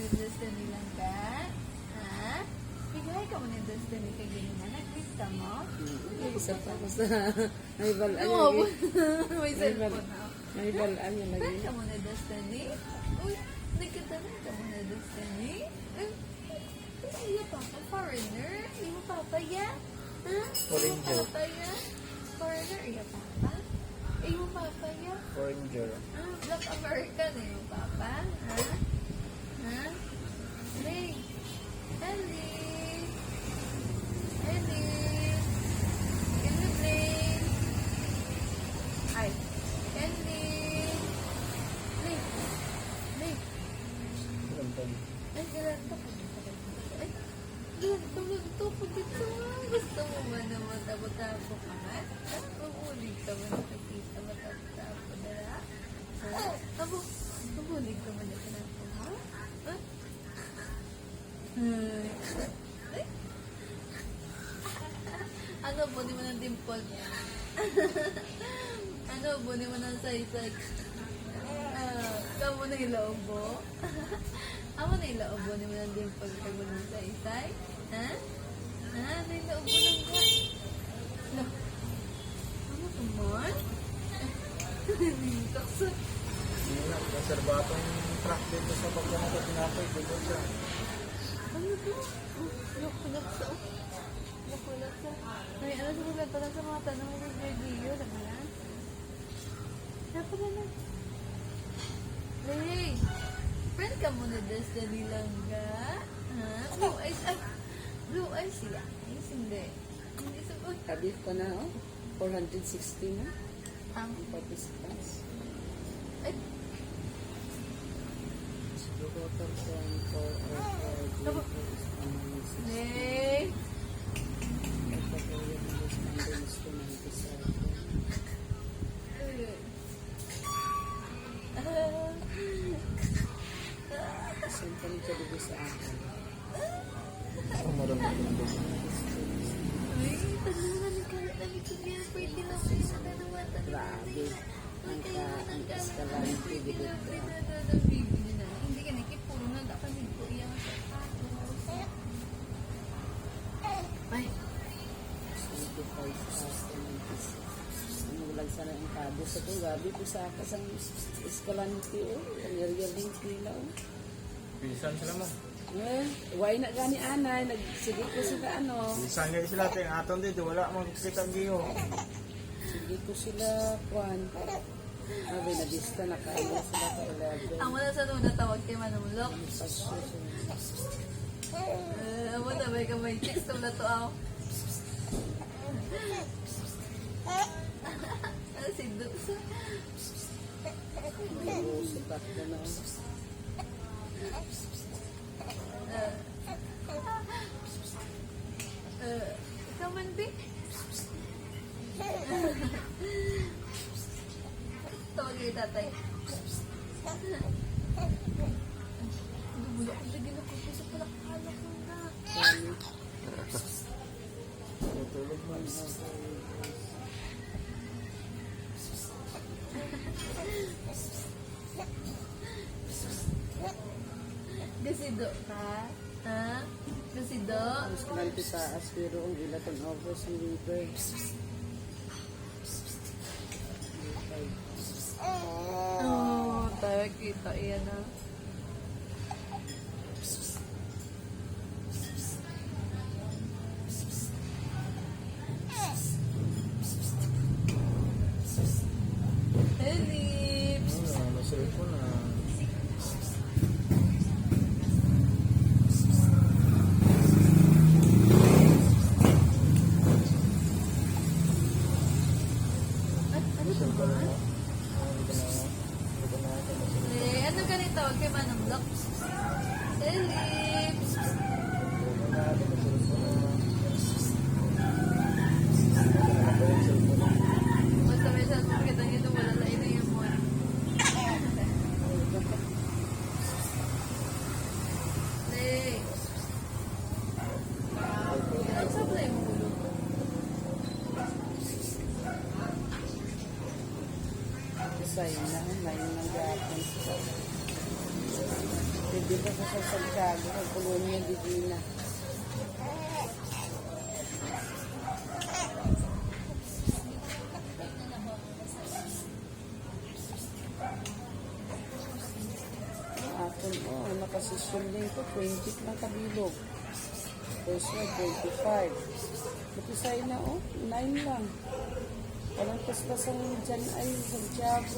ni Destiny lang ka? Ha? Bigay ka mo ni Destiny kay ganyan. Nag-quit ka mo? Isa pa ako sa may balaan Oo. lagi. May cellphone na. May balaan yung lagi. Bigay ka mo ni Destiny? Uy, nagkatanan ka mo ni Destiny? Iya papa, foreigner? Iya papa ya? Ha? Iya papa ya? Foreigner? Iya papa? Iya papa ya? Foreigner. Black American iya papa? Ha? Ha? Hey! Ellie! Ellie! Can we play? Ay! Ellie! Lee! Lee! Ay, ganito. Ay, ganito po dito. Gusto mo ba na matabo-tabo ka nga? Mabulig ka ba nakikita matabo-tabo na lang? Ha? Mabulig ka ba nakikita mo? Ha? Ay. Ano, bunin mo ng dimple? Ano, bunin mo ng saysay? Kamo na ilaubo? Amo na ilaubo ni mo ng dimple pag mo ng saysay? Ha? Ha? Ano ilaubo lang ka? No. Ano kumon? Taksa. Konserbatong truck dito sa pagkama ko tinapay. Dito siya. Ano to? Nakulaksa. Nakulaksa. Ay, ano sa mga pala sa mga tanong mo ng video? Ano yan? Dapat na lang. Hey! Friend ka muna Destiny lang ka? Ha? Blue eyes. Ay! Blue eyes sila. Eyes hindi. Hindi sa... Uy! Sabi ko na, 460 na. Ang... Ang participants. Ay! Total for Tabo. Hey! Siyempre ka dito sa akin. Marami dito. Uy! Tanungan ka. Talikod niya. Pwede na ako yung nanawatan. Grabe. Ang escalante dito. Hindi ka nakipuro na dapat nito iya nga sa kato. Ay! 75,000. Ano lang sana ang kabo sa ito. Gabi po sa akas ang escalante. Ang area link nila. Bilisan sila mo. Why na gani anay. Nagsigit ko sila ano. Bilisan nga sila. Tingin aton dito. Wala makikita ang giyo. Sige ko sila, Juan. Sabi na dista, nakaano sila ka 11. Amo na sa nuna tawag kay Manulok. Pasyo sila. Amo na may kamay chicks na to ako. Ano si Dusa? Sikat na na. Ikaw man, Bi? Tawag kay tatay. Dubulok ko siya ginako sa palakala ko na. Tutulog man. Gasido ka? Ha? Gasido? Ang escalante sa aspiro, ang ilaton over sa river. Oo, tayo kita. Iyan na. Lips! Masarap ko na. Ano to ba? Ano ganito? dito sa Santiago, sa Colonia Divina. Atin, nakasisyon din ko, 20 lang kabilog. First one, 25. Buti sa'yo na, 9 lang. Walang paspasan dyan ay Santiago.